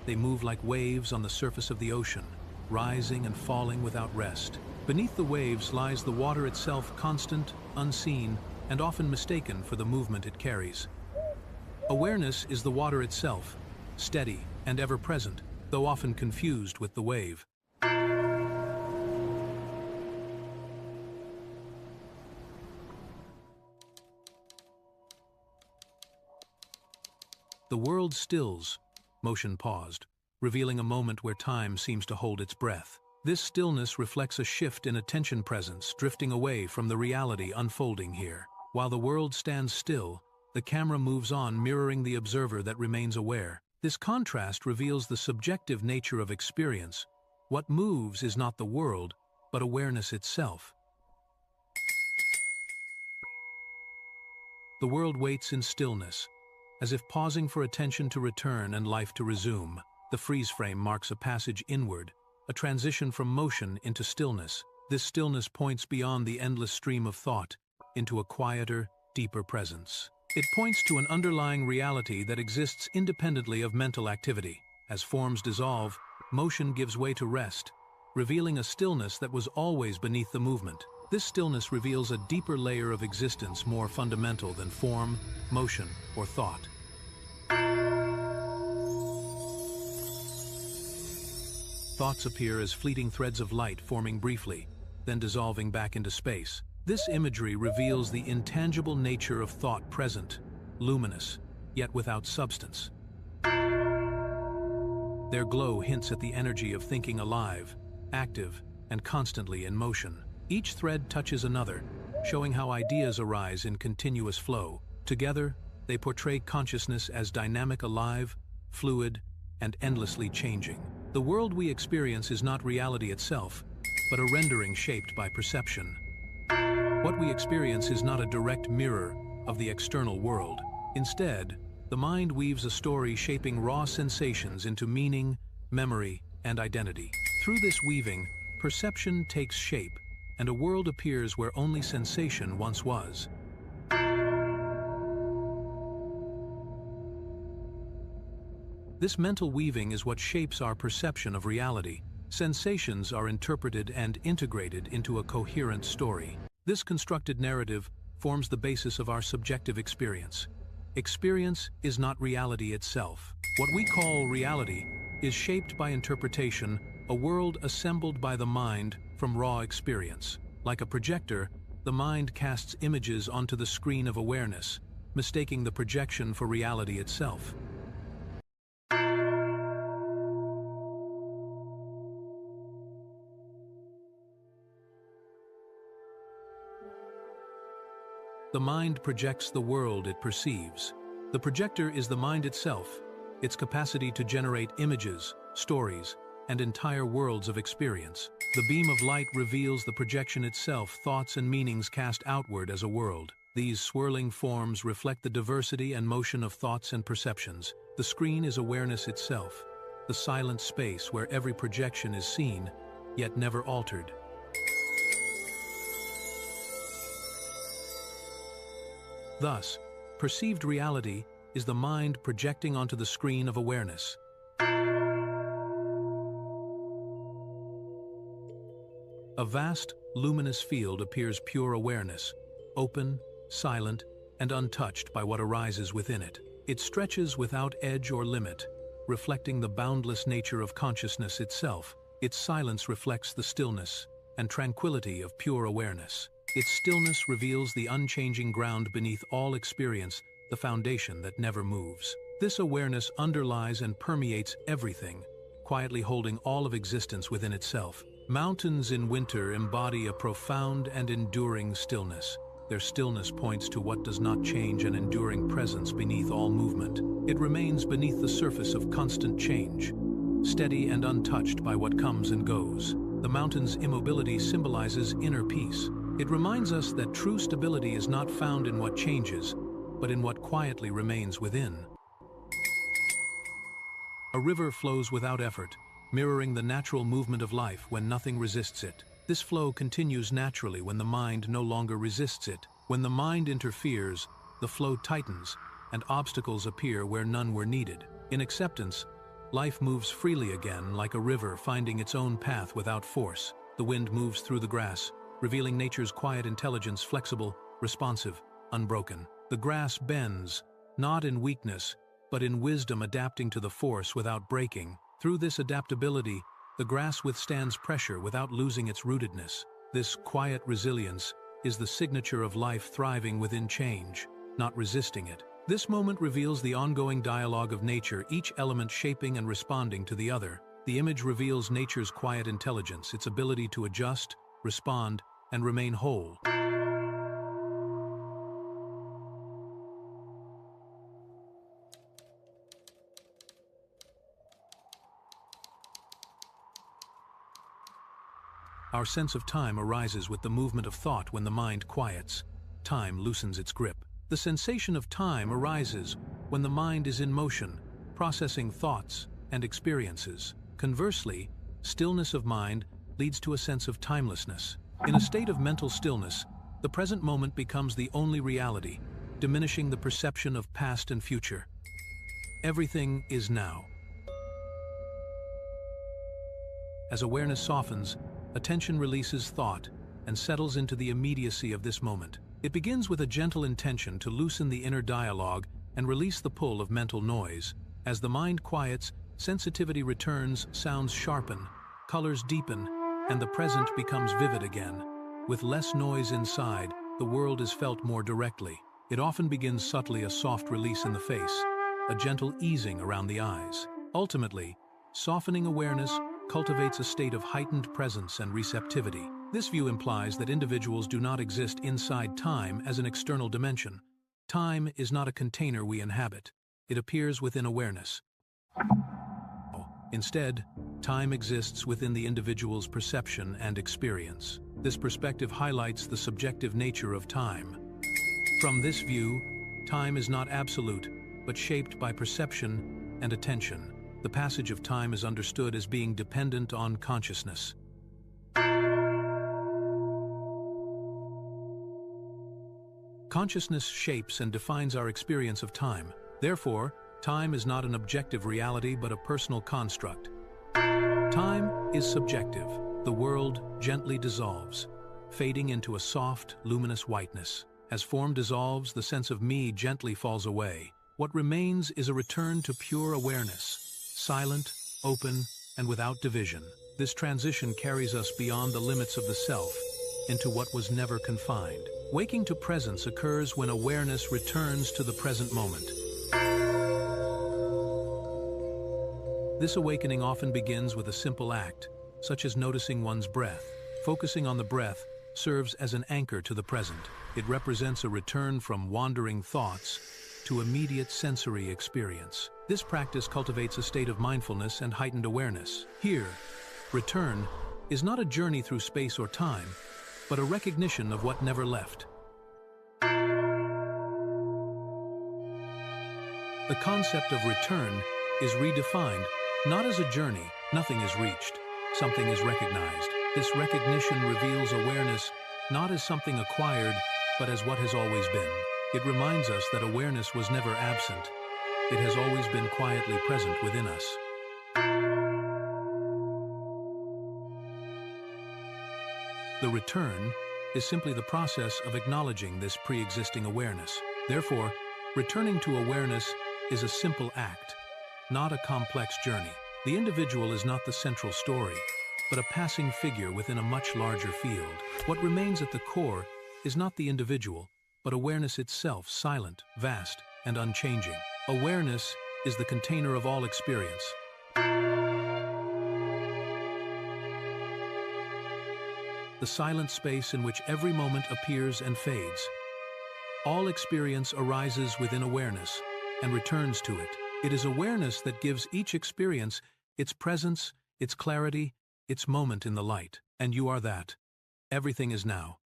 They move like waves on the surface of the ocean, rising and falling without rest. Beneath the waves lies the water itself, constant, unseen, and often mistaken for the movement it carries. Awareness is the water itself, steady and ever-present, though often confused with the wave. The world stills, motion paused, revealing a moment where time seems to hold its breath. This stillness reflects a shift in attention presence, drifting away from the reality unfolding here. While the world stands still, the camera moves on, mirroring the observer that remains aware. This contrast reveals the subjective nature of experience. What moves is not the world, but awareness itself. The world waits in stillness, as if pausing for attention to return and life to resume. The freeze frame marks a passage inward, a transition from motion into stillness. This stillness points beyond the endless stream of thought, into a quieter, deeper presence. It points to an underlying reality that exists independently of mental activity. As forms dissolve, motion gives way to rest, revealing a stillness that was always beneath the movement. This stillness reveals a deeper layer of existence, more fundamental than form, motion, or thought. Thoughts appear as fleeting threads of light, forming briefly, then dissolving back into space. This imagery reveals the intangible nature of thought, present, luminous, yet without substance. Their glow hints at the energy of thinking, alive, active, and constantly in motion. Each thread touches another, showing how ideas arise in continuous flow. Together, they portray consciousness as dynamic, alive, fluid, and endlessly changing. The world we experience is not reality itself, but a rendering shaped by perception. What we experience is not a direct mirror of the external world. Instead, the mind weaves a story, shaping raw sensations into meaning, memory, and identity. Through this weaving, perception takes shape, and a world appears where only sensation once was. This mental weaving is what shapes our perception of reality. Sensations are interpreted and integrated into a coherent story. This constructed narrative forms the basis of our subjective experience. Experience is not reality itself. What we call reality is shaped by interpretation, a world assembled by the mind from raw experience. Like a projector, the mind casts images onto the screen of awareness, mistaking the projection for reality itself. The mind projects the world it perceives. The projector is the mind itself, its capacity to generate images, stories, and entire worlds of experience. The beam of light reveals the projection itself, thoughts and meanings cast outward as a world. These swirling forms reflect the diversity and motion of thoughts and perceptions. The screen is awareness itself, the silent space where every projection is seen, yet never altered. Thus, perceived reality is the mind projecting onto the screen of awareness. A vast, luminous field appears pure awareness, open, silent, and untouched by what arises within it. It stretches without edge or limit, reflecting the boundless nature of consciousness itself. Its silence reflects the stillness and tranquility of pure awareness. Its stillness reveals the unchanging ground beneath all experience, the foundation that never moves. This awareness underlies and permeates everything, quietly holding all of existence within itself. Mountains in winter embody a profound and enduring stillness. Their stillness points to what does not change, an enduring presence beneath all movement. It remains beneath the surface of constant change, steady and untouched by what comes and goes. The mountain's immobility symbolizes inner peace. It reminds us that true stability is not found in what changes, but in what quietly remains within. A river flows without effort, mirroring the natural movement of life when nothing resists it. This flow continues naturally when the mind no longer resists it. When the mind interferes, the flow tightens, and obstacles appear where none were needed. In acceptance, Life moves freely again, like a river finding its own path without force. The wind moves through the grass, revealing nature's quiet intelligence, flexible, responsive, unbroken. The grass bends, not in weakness, but in wisdom, adapting to the force without breaking. Through this adaptability, the grass withstands pressure without losing its rootedness. This quiet resilience is the signature of life thriving within change, not resisting it. This moment reveals the ongoing dialogue of nature, each element shaping and responding to the other. The image reveals nature's quiet intelligence, its ability to adjust, respond, and remain whole. Our sense of time arises with the movement of thought. When the mind quiets, time loosens its grip. The sensation of time arises when the mind is in motion, processing thoughts and experiences. Conversely, stillness of mind leads to a sense of timelessness. In a state of mental stillness, the present moment becomes the only reality, diminishing the perception of past and future. Everything is now. As awareness softens, attention releases thought and settles into the immediacy of this moment. It begins with a gentle intention to loosen the inner dialogue and release the pull of mental noise. As the mind quiets, sensitivity returns, sounds sharpen, colors deepen, and the present becomes vivid again. With less noise inside, the world is felt more directly. It often begins subtly, a soft release in the face, a gentle easing around the eyes. Ultimately, softening awareness cultivates a state of heightened presence and receptivity. This view implies that individuals do not exist inside time as an external dimension. Time is not a container we inhabit. It appears within awareness. Instead, time exists within the individual's perception and experience. This perspective highlights the subjective nature of time. From this view, time is not absolute, but shaped by perception and attention. The passage of time is understood as being dependent on consciousness. Consciousness shapes and defines our experience of time. Therefore, time is not an objective reality but a personal construct. Time is subjective. The world gently dissolves, fading into a soft, luminous whiteness. As form dissolves, the sense of me gently falls away. What remains is a return to pure awareness. Silent, open, and without division. This transition carries us beyond the limits of the self, into what was never confined. Waking to presence occurs when awareness returns to the present moment. This awakening often begins with a simple act, such as noticing one's breath. Focusing on the breath serves as an anchor to the present. It represents a return from wandering thoughts to immediate sensory experience. This practice cultivates a state of mindfulness and heightened awareness. Here, return is not a journey through space or time, but a recognition of what never left. The concept of return is redefined, not as a journey. Nothing is reached, something is recognized. This recognition reveals awareness not as something acquired, but as what has always been. It reminds us that awareness was never absent. It has always been quietly present within us. The return is simply the process of acknowledging this pre-existing awareness. Therefore, returning to awareness is a simple act, not a complex journey. The individual is not the central story, but a passing figure within a much larger field. What remains at the core is not the individual, but awareness itself, silent, vast, and unchanging. Awareness is the container of all experience. The silent space in which every moment appears and fades. All experience arises within awareness and returns to it. It is awareness that gives each experience its presence, its clarity, its moment in the light. And you are that. Everything is now.